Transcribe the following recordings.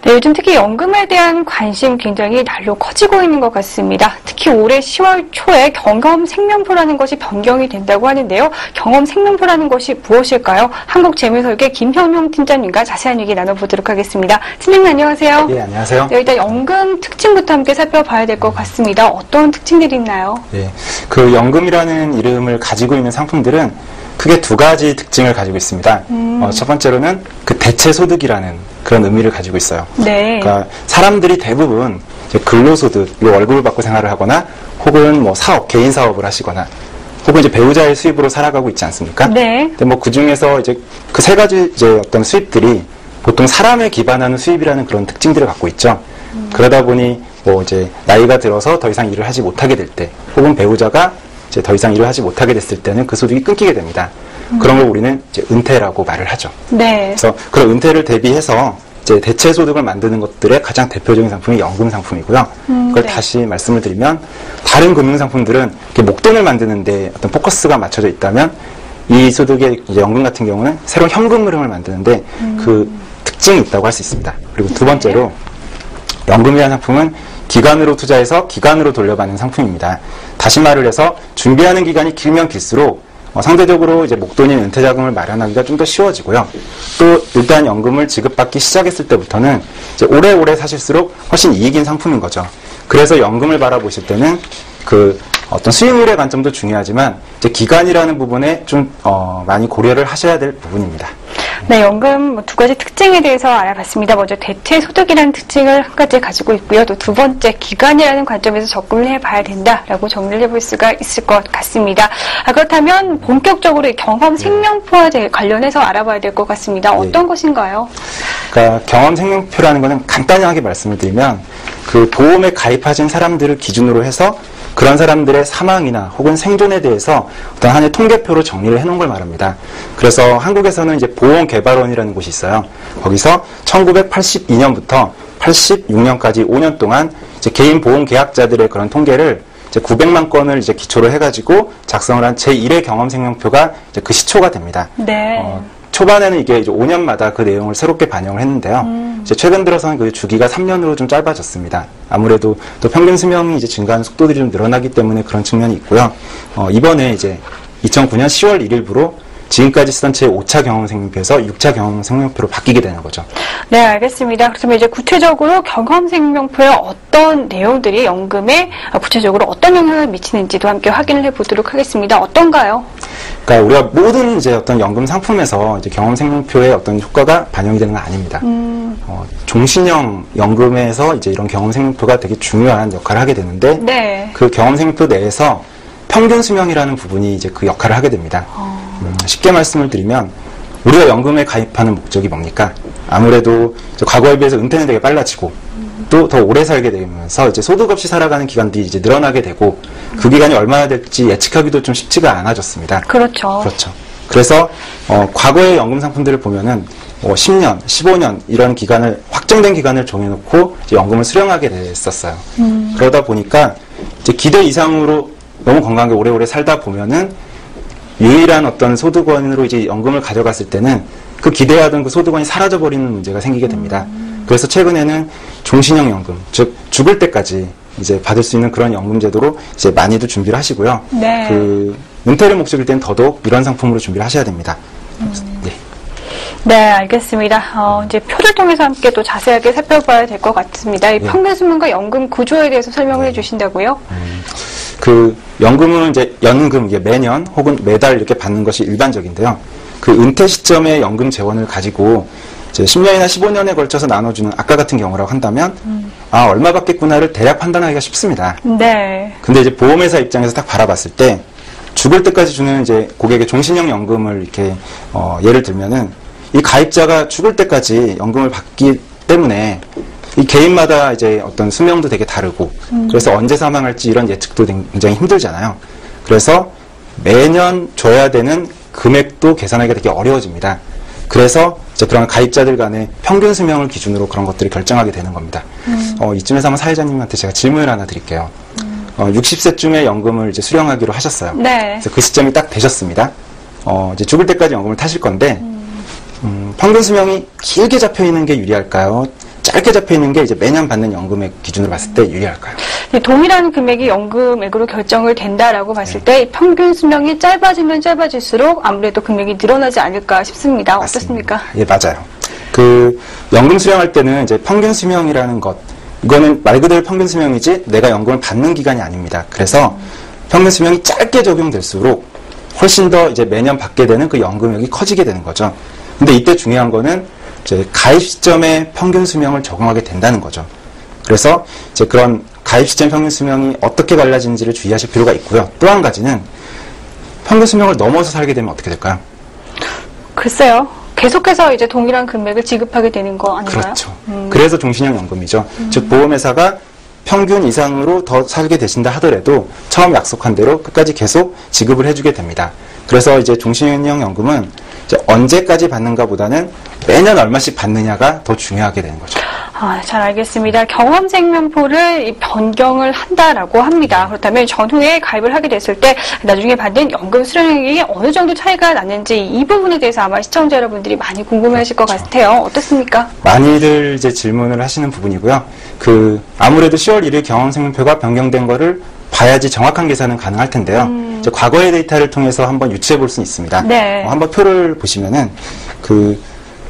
네, 요즘 특히 연금에 대한 관심 굉장히 날로 커지고 있는 것 같습니다. 특히 올해 10월 초에 경험생명표라는 것이 변경이 된다고 하는데요. 경험생명표라는 것이 무엇일까요? 한국재무설계 김현용 팀장님과 자세한 얘기 나눠보도록 하겠습니다. 팀장님 안녕하세요. 네, 안녕하세요. 네, 일단 연금 특징부터 함께 살펴봐야 될 것 같습니다. 어떤 특징들이 있나요? 네, 그 연금이라는 이름을 가지고 있는 상품들은 크게 두 가지 특징을 가지고 있습니다. 첫 번째로는 그 대체소득이라는 그런 의미를 가지고 있어요. 네. 그러니까 사람들이 대부분 이제 근로소득, 월급을 받고 생활을 하거나 혹은 뭐 사업, 개인 사업을 하시거나 혹은 이제 배우자의 수입으로 살아가고 있지 않습니까? 네. 근데 뭐 그 중에서 이제 그 세 가지 이제 어떤 수입들이 보통 사람에 기반하는 수입이라는 그런 특징들을 갖고 있죠. 그러다 보니 뭐 이제 나이가 들어서 더 이상 일을 하지 못하게 될 때, 혹은 배우자가 이제 더 이상 일을 하지 못하게 됐을 때는 그 소득이 끊기게 됩니다. 그런 걸 우리는 이제 은퇴라고 말을 하죠. 네. 그래서 그런 은퇴를 대비해서 이제 대체 소득을 만드는 것들의 가장 대표적인 상품이 연금 상품이고요. 그걸 네. 다시 말씀을 드리면 다른 금융 상품들은 이렇게 목돈을 만드는데 어떤 포커스가 맞춰져 있다면 이 소득의 이제 연금 같은 경우는 새로운 현금 흐름을 만드는데 그 특징이 있다고 할 수 있습니다. 그리고 두 번째로 연금이라는 상품은 기간으로 투자해서 기간으로 돌려받는 상품입니다. 다시 말을 해서 준비하는 기간이 길면 길수록 상대적으로 이제 목돈인 은퇴 자금을 마련하기가 좀 더 쉬워지고요. 또 일단 연금을 지급받기 시작했을 때부터는 이제 오래오래 사실수록 훨씬 이익인 상품인 거죠. 그래서 연금을 바라보실 때는 그 어떤 수익률의 관점도 중요하지만 이제 기간이라는 부분에 좀 많이 고려를 하셔야 될 부분입니다. 네, 연금 두 가지 특징에 대해서 알아봤습니다. 먼저 대체소득이라는 특징을 한 가지 가지고 있고요. 또 두 번째 기간이라는 관점에서 접근을 해봐야 된다라고 정리를 해볼 수가 있을 것 같습니다. 그렇다면 본격적으로 경험생명표와 관련해서 알아봐야 될 것 같습니다. 어떤 것인가요? 그러니까 경험생명표라는 것은 간단하게 말씀을 드리면 그 보험에 가입하신 사람들을 기준으로 해서 그런 사람들의 사망이나 혹은 생존에 대해서 어떤 하나의 통계표로 정리를 해놓은 걸 말합니다. 그래서 한국에서는 이제 보험개발원이라는 곳이 있어요. 거기서 1982년부터 86년까지 5년 동안 이제 개인 보험 계약자들의 그런 통계를 이제 900만 건을 이제 기초로 해가지고 작성을 한 제1회 경험생명표가 이제 그 시초가 됩니다. 네. 초반에는 이게 이제 5년마다 그 내용을 새롭게 반영을 했는데요. 이제 최근 들어서는 그 주기가 3년으로 좀 짧아졌습니다. 아무래도 또 평균 수명이 이제 증가하는 속도들이 좀 늘어나기 때문에 그런 측면이 있고요. 이번에 이제 2009년 10월 1일부로 지금까지 쓰던 제5차 경험생명표에서 6차 경험생명표로 바뀌게 되는 거죠. 네, 알겠습니다. 그렇다면 이제 구체적으로 경험생명표의 어떤 내용들이 연금에 구체적으로 어떤 영향을 미치는지도 함께 확인을 해보도록 하겠습니다. 어떤가요? 그러니까 우리가 모든 이제 어떤 연금 상품에서 이제 경험생명표의 어떤 효과가 반영이 되는 건 아닙니다. 종신형 연금에서 이제 이런 경험생명표가 되게 중요한 역할을 하게 되는데, 네. 그 경험생명표 내에서 평균 수명이라는 부분이 이제 그 역할을 하게 됩니다. 쉽게 말씀을 드리면 우리가 연금에 가입하는 목적이 뭡니까? 아무래도 과거에 비해서 은퇴는 되게 빨라지고 또 더 오래 살게 되면서 이제 소득 없이 살아가는 기간들이 이제 늘어나게 되고 그 기간이 얼마나 될지 예측하기도 좀 쉽지가 않아졌습니다. 그렇죠. 그렇죠. 그래서 과거의 연금 상품들을 보면은 10년, 15년 이런 기간을 확정된 기간을 정해놓고 이제 연금을 수령하게 됐었어요. 그러다 보니까 이제 기대 이상으로 너무 건강하게 오래오래 살다 보면은 유일한 어떤 소득원으로 이제 연금을 가져갔을 때는 그 기대하던 그 소득원이 사라져버리는 문제가 생기게 됩니다. 그래서 최근에는 종신형 연금, 즉 죽을 때까지 이제 받을 수 있는 그런 연금 제도로 이제 많이들 준비를 하시고요. 네. 그 은퇴를 목적일 때는 더더욱 이런 상품으로 준비를 하셔야 됩니다. 네. 네, 알겠습니다. 이제 표를 통해서 함께 또 자세하게 살펴봐야 될 것 같습니다. 이 평균 수명과 연금 구조에 대해서 설명을 해주신다고요? 그 연금은 이제 연금 이게 매년 혹은 매달 이렇게 받는 것이 일반적인데요. 그 은퇴 시점의 연금 재원을 가지고 이제 10년이나 15년에 걸쳐서 나눠주는 아까 같은 경우라고 한다면 얼마 받겠구나를 대략 판단하기가 쉽습니다. 네. 근데 이제 보험회사 입장에서 딱 바라봤을 때 죽을 때까지 주는 이제 고객의 종신형 연금을 이렇게 예를 들면은 이 가입자가 죽을 때까지 연금을 받기 때문에 이 개인마다 이제 어떤 수명도 되게 다르고 그래서 언제 사망할지 이런 예측도 굉장히 힘들잖아요. 그래서 매년 줘야 되는 금액도 계산하기가 되게 어려워집니다. 그래서 이제 그런 가입자들 간의 평균 수명을 기준으로 그런 것들을 결정하게 되는 겁니다. 이쯤에서 한번 사회자님한테 제가 질문을 하나 드릴게요. 60세쯤에 연금을 이제 수령하기로 하셨어요. 네. 그래서 그 시점이 딱 되셨습니다. 이제 죽을 때까지 연금을 타실 건데 평균 수명이 길게 잡혀 있는 게 유리할까요? 짧게 잡혀 있는 게 이제 매년 받는 연금액 기준으로 봤을 때 유리할까요? 네, 동일한 금액이 연금액으로 결정을 된다라고 봤을 때 평균 수명이 짧아지면 짧아질수록 아무래도 금액이 늘어나지 않을까 싶습니다. 맞습니다. 어떻습니까? 예, 맞아요. 그 연금 수령할 때는 이제 평균 수명이라는 것, 이거는 말 그대로 평균 수명이지 내가 연금을 받는 기간이 아닙니다. 그래서 평균 수명이 짧게 적용될수록 훨씬 더 이제 매년 받게 되는 그 연금액이 커지게 되는 거죠. 근데 이때 중요한 거는 이제 가입 시점에 평균 수명을 적용하게 된다는 거죠. 그래서 이제 그런 가입 시점 평균 수명이 어떻게 달라지는지를 주의하실 필요가 있고요. 또 한 가지는 평균 수명을 넘어서 살게 되면 어떻게 될까요? 글쎄요. 계속해서 이제 동일한 금액을 지급하게 되는 거 아닌가요? 그렇죠. 그래서 종신형 연금이죠. 즉 보험회사가 평균 이상으로 더 살게 되신다 하더라도 처음 약속한 대로 끝까지 계속 지급을 해주게 됩니다. 그래서 이제 종신형 연금은 이제 언제까지 받는가 보다는 매년 얼마씩 받느냐가 더 중요하게 되는 거죠. 잘 알겠습니다. 경험생명포를 변경을 한다라고 합니다. 그렇다면 전후에 가입을 하게 됐을 때 나중에 받는 연금 수령액이 어느 정도 차이가 나는지 이 부분에 대해서 아마 시청자 여러분들이 많이 궁금해하실 것 같아요. 어떻습니까? 많이들 이제 질문을 하시는 부분이고요. 아무래도 10월 1일 경험생명표가 변경된 거를 봐야지 정확한 계산은 가능할 텐데요. 이제 과거의 데이터를 통해서 한번 유추해 볼 수 있습니다. 네. 한번 표를 보시면은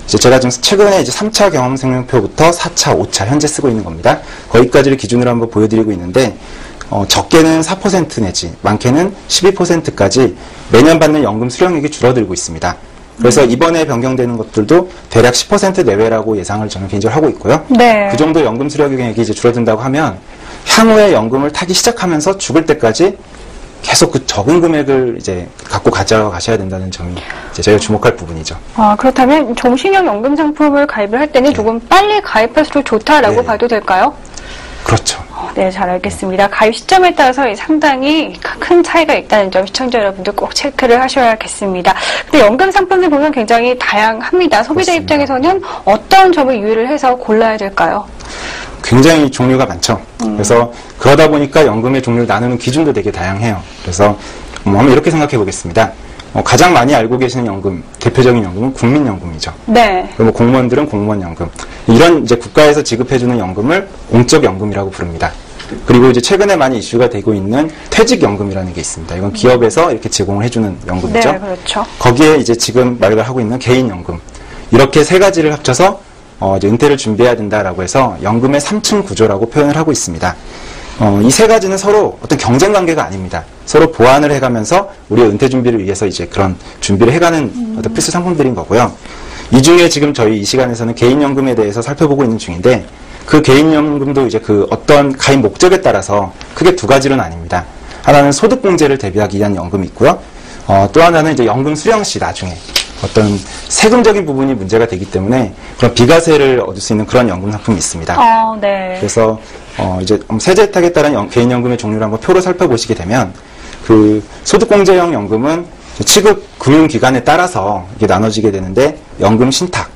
이제 제가 지금 최근에 이제 3차 경험생명표부터 4차, 5차 현재 쓰고 있는 겁니다. 거기까지를 기준으로 한번 보여드리고 있는데 적게는 4% 내지 많게는 12%까지 매년 받는 연금 수령액이 줄어들고 있습니다. 그래서 이번에 변경되는 것들도 대략 10% 내외라고 예상을 저는 개인적으로 하고 있고요. 네. 그 정도 연금 수령액이 이제 줄어든다고 하면 향후에 연금을 타기 시작하면서 죽을 때까지 계속 그 적은 금액을 이제 갖고 가셔야 된다는 점이 이제 저희가 주목할 부분이죠. 그렇다면 종신형 연금 상품을 가입을 할 때는 조금 빨리 가입할수록 좋다라고 네. 봐도 될까요? 그렇죠. 네, 잘 알겠습니다. 가입 시점에 따라서 상당히 큰 차이가 있다는 점 시청자 여러분들 꼭 체크를 하셔야겠습니다. 근데 연금 상품을 보면 굉장히 다양합니다. 소비자 그렇습니다. 입장에서는 어떤 점을 유의를 해서 골라야 될까요? 굉장히 종류가 많죠. 그래서 그러다 보니까 연금의 종류를 나누는 기준도 되게 다양해요. 그래서 한번 이렇게 생각해 보겠습니다. 가장 많이 알고 계시는 연금, 대표적인 연금은 국민연금이죠. 네. 그리고 공무원들은 공무원연금. 이런 이제 국가에서 지급해주는 연금을 공적연금이라고 부릅니다. 그리고 이제 최근에 많이 이슈가 되고 있는 퇴직연금이라는 게 있습니다. 이건 기업에서 이렇게 제공을 해주는 연금이죠. 네, 그렇죠. 거기에 이제 지금 말을 하고 있는 개인연금. 이렇게 세 가지를 합쳐서 이제 은퇴를 준비해야 된다라고 해서 연금의 3층 구조라고 표현을 하고 있습니다. 이 세 가지는 서로 어떤 경쟁 관계가 아닙니다. 서로 보완을 해가면서 우리의 은퇴 준비를 위해서 이제 그런 준비를 해가는 어떤 필수 상품들인 거고요. 이 중에 지금 저희 이 시간에서는 개인연금에 대해서 살펴보고 있는 중인데 그 개인연금도 이제 그 어떤 가입 목적에 따라서 크게 두 가지로 나뉩니다. 하나는 소득공제를 대비하기 위한 연금이 있고요. 또 하나는 이제 연금 수령 시 나중에 어떤 세금적인 부분이 문제가 되기 때문에 그런 비과세를 얻을 수 있는 그런 연금 상품이 있습니다. 네. 그래서 이제 세제 혜택에 따른 개인연금의 종류를 한번 표로 살펴보시게 되면 그 소득공제형 연금은 취급 금융기관에 따라서 이게 나눠지게 되는데 연금 신탁,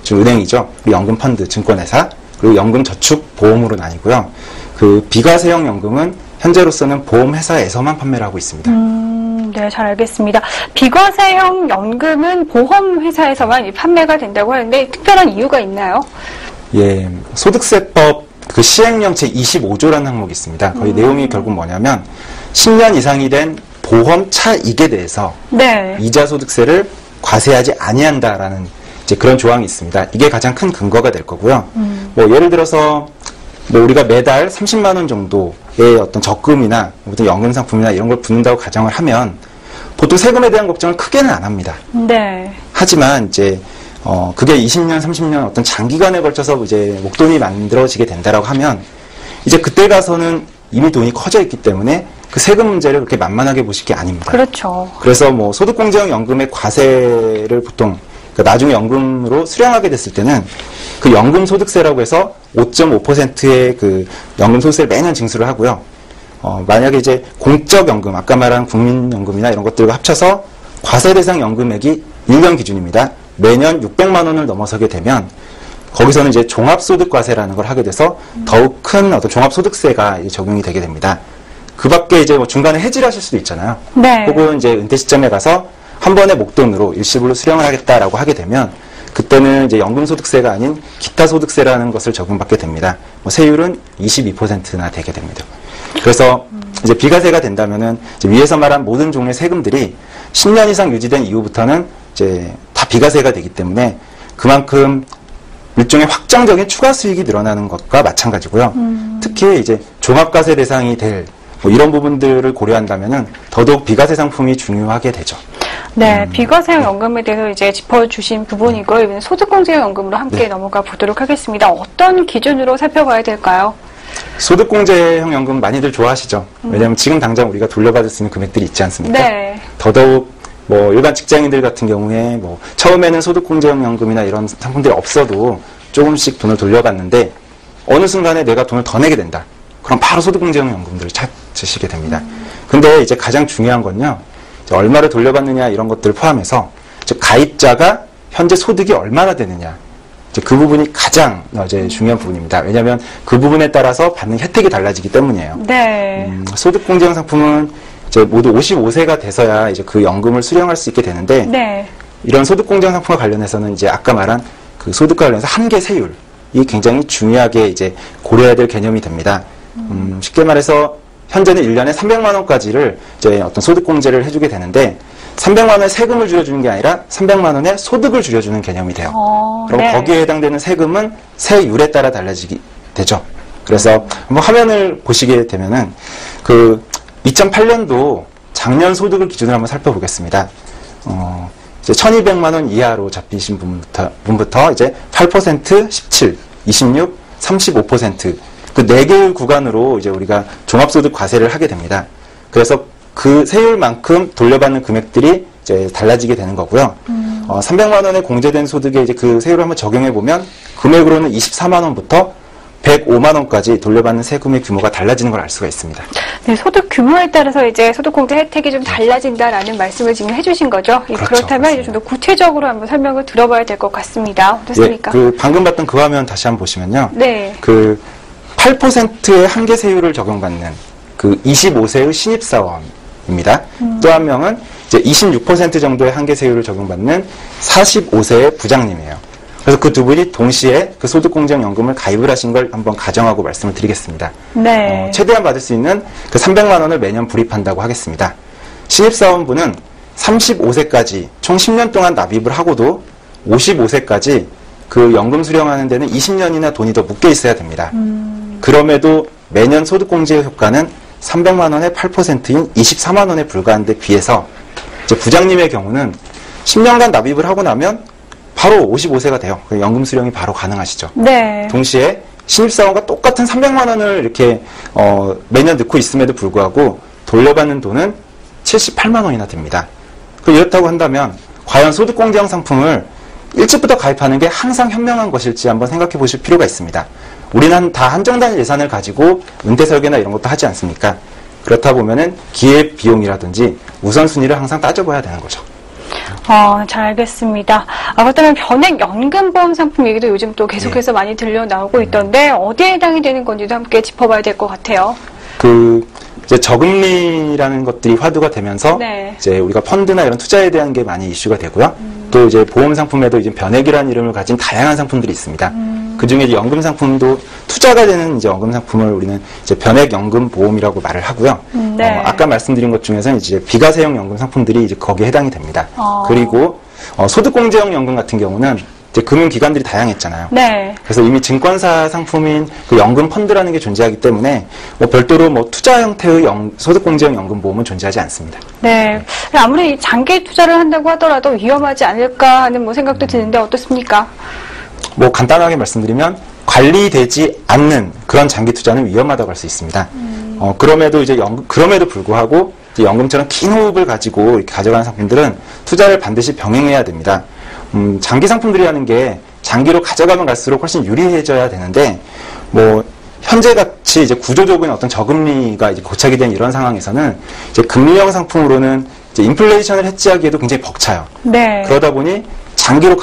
즉 은행이죠. 그리고 연금 펀드, 증권회사, 그리고 연금 저축 보험으로 나뉘고요. 그 비과세형 연금은 현재로서는 보험회사에서만 판매를 하고 있습니다. 네, 잘 알겠습니다. 비과세형 연금은 보험회사에서만 판매가 된다고 하는데 특별한 이유가 있나요? 예, 소득세법 그 시행령 제25조라는 항목이 있습니다. 거기 내용이 결국 뭐냐면 10년 이상이 된 보험 차익에 대해서 네. 이자 소득세를 과세하지 아니한다라는 이제 그런 조항이 있습니다. 이게 가장 큰 근거가 될 거고요. 뭐 예를 들어서 뭐 우리가 매달 30만 원 정도의 어떤 적금이나 어떤 연금 상품이나 이런 걸 붓는다고 가정을 하면 보통 세금에 대한 걱정을 크게는 안 합니다. 네. 하지만 이제 그게 20년, 30년 어떤 장기간에 걸쳐서 이제 목돈이 만들어지게 된다라고 하면 이제 그때 가서는 이미 돈이 커져 있기 때문에 그 세금 문제를 그렇게 만만하게 보실 게 아닙니다. 그렇죠. 그래서 뭐 소득공제형 연금의 과세를 보통 나중에 연금으로 수령하게 됐을 때는 그 연금 소득세라고 해서 5.5%의 그 연금 소득세를 매년 징수를 하고요. 만약에 이제 공적연금, 아까 말한 국민연금이나 이런 것들과 합쳐서 과세 대상 연금액이 1년 기준입니다. 매년 600만 원을 넘어서게 되면 거기서는 이제 종합소득과세라는 걸 하게 돼서 더욱 큰 어떤 종합소득세가 적용이 되게 됩니다. 그 밖에 이제 뭐 중간에 해지를 하실 수도 있잖아요. 네. 혹은 이제 은퇴 시점에 가서 한 번에 목돈으로 일시불로 수령을 하겠다라고 하게 되면 그때는 이제 연금소득세가 아닌 기타소득세라는 것을 적용받게 됩니다. 뭐 세율은 22%나 되게 됩니다. 그래서 이제 비과세가 된다면은 이제 위에서 말한 모든 종류의 세금들이 10년 이상 유지된 이후부터는 이제 다 비과세가 되기 때문에 그만큼 일종의 확정적인 추가 수익이 늘어나는 것과 마찬가지고요. 특히 이제 종합과세 대상이 될 뭐 이런 부분들을 고려한다면은 더더욱 비과세 상품이 중요하게 되죠. 네, 비과세형 연금에 대해서 이제 짚어주신 부분이고요. 이번엔 소득공제형 연금으로 함께 넘어가 보도록 하겠습니다. 어떤 기준으로 살펴봐야 될까요? 소득공제형 연금 많이들 좋아하시죠. 왜냐하면 지금 당장 우리가 돌려받을 수 있는 금액들이 있지 않습니까? 네. 더더욱 뭐 일반 직장인들 같은 경우에 뭐 처음에는 소득공제형 연금이나 이런 상품들이 없어도 조금씩 돈을 돌려받는데 어느 순간에 내가 돈을 더 내게 된다. 그럼 바로 소득공제형 연금들을 찾으시게 됩니다. 근데 이제 가장 중요한 건요. 이제 얼마를 돌려받느냐 이런 것들을 포함해서 이제 가입자가 현재 소득이 얼마나 되느냐. 이제 그 부분이 가장 이제 중요한 부분입니다. 왜냐하면 그 부분에 따라서 받는 혜택이 달라지기 때문이에요. 네. 소득공제형 상품은 이제 모두 55세가 돼서야 이제 그 연금을 수령할 수 있게 되는데 네. 이런 소득공제형 상품과 관련해서는 이제 아까 말한 그 소득과 관련해서 한계 세율이 굉장히 중요하게 이제 고려해야 될 개념이 됩니다. 쉽게 말해서 현재는 1년에 300만 원까지를 이제 어떤 소득공제를 해주게 되는데 300만 원의 세금을 줄여주는 게 아니라 300만 원의 소득을 줄여주는 개념이 돼요. 그럼 네. 거기에 해당되는 세금은 세율에 따라 달라지게 되죠. 그래서 한번 화면을 보시게 되면은 그 2008년도 작년 소득을 기준으로 한번 살펴보겠습니다. 이제 1200만 원 이하로 잡히신 분부터 이제 8%, 17, 26, 35% 그 4개의 구간으로 이제 우리가 종합소득 과세를 하게 됩니다. 그래서 그 세율만큼 돌려받는 금액들이 이제 달라지게 되는 거고요. 300만 원에 공제된 소득에 이제 그 세율을 한번 적용해 보면 금액으로는 24만 원부터 105만 원까지 돌려받는 세금의 규모가 달라지는 걸 알 수가 있습니다. 네, 소득 규모에 따라서 이제 소득공제 혜택이 좀 달라진다라는 말씀을 지금 해주신 거죠. 그렇죠, 그렇다면 이제 좀 더 구체적으로 한번 설명을 들어봐야 될 것 같습니다. 어떻습니까? 예, 그 방금 봤던 그 화면 다시 한번 보시면요. 네. 그 8%의 한계 세율을 적용받는 그 25세의 신입사원입니다. 또 한 명은 이제 26% 정도의 한계 세율을 적용받는 45세의 부장님이에요. 그래서 그 두 분이 동시에 그 소득공제형 연금을 가입을 하신 걸 한번 가정하고 말씀을 드리겠습니다. 네. 최대한 받을 수 있는 그 300만 원을 매년 불입한다고 하겠습니다. 신입사원분은 35세까지 총 10년 동안 납입을 하고도 55세까지 그 연금 수령하는 데는 20년이나 돈이 더 묶여 있어야 됩니다. 그럼에도 매년 소득공제 효과는 300만 원의 8%인 24만 원에 불과한 데 비해서 이제 부장님의 경우는 10년간 납입을 하고 나면 바로 55세가 돼요. 연금 수령이 바로 가능하시죠. 네. 동시에 신입사원과 똑같은 300만 원을 이렇게 매년 넣고 있음에도 불구하고 돌려받는 돈은 78만 원이나 됩니다. 이렇다고 한다면 과연 소득공제형 상품을 일찍부터 가입하는 게 항상 현명한 것일지 한번 생각해 보실 필요가 있습니다. 우리는 다 한정된 예산을 가지고 은퇴 설계나 이런 것도 하지 않습니까? 그렇다 보면은 기획 비용이라든지 우선순위를 항상 따져봐야 되는 거죠. 잘 알겠습니다. 그렇다면 변액 연금보험 상품 얘기도 요즘 또 계속해서 많이 들려 나오고 있던데 어디에 해당이 되는 건지도 함께 짚어봐야 될 것 같아요. 이제 저금리라는 것들이 화두가 되면서 네. 이제 우리가 펀드나 이런 투자에 대한 게 많이 이슈가 되고요. 또 이제 보험 상품에도 이제 변액이라는 이름을 가진 다양한 상품들이 있습니다. 그 중에 이제 연금 상품도 투자가 되는 이제 연금 상품을 우리는 이제 변액 연금 보험이라고 말을 하고요. 네. 아까 말씀드린 것 중에서는 이제 비과세형 연금 상품들이 이제 거기에 해당이 됩니다. 그리고 소득공제형 연금 같은 경우는 이제 금융기관들이 다양했잖아요. 네. 그래서 이미 증권사 상품인 그 연금 펀드라는 게 존재하기 때문에 별도로 투자 형태의 소득공제형 연금보험은 존재하지 않습니다. 네. 아무리 장기 투자를 한다고 하더라도 위험하지 않을까 하는 생각도 드는데 어떻습니까? 간단하게 말씀드리면 관리되지 않는 그런 장기 투자는 위험하다고 할 수 있습니다. 그럼에도 불구하고 이제 연금처럼 긴 호흡을 가지고 이렇게 가져가는 상품들은 투자를 반드시 병행해야 됩니다. 장기 상품들이라는 게 장기로 가져가면 갈수록 훨씬 유리해져야 되는데, 현재 같이 이제 구조적인 어떤 저금리가 이제 고착이 된 이런 상황에서는 이제 금리형 상품으로는 이제 인플레이션을 해지하기에도 굉장히 벅차요. 네. 그러다 보니 장기로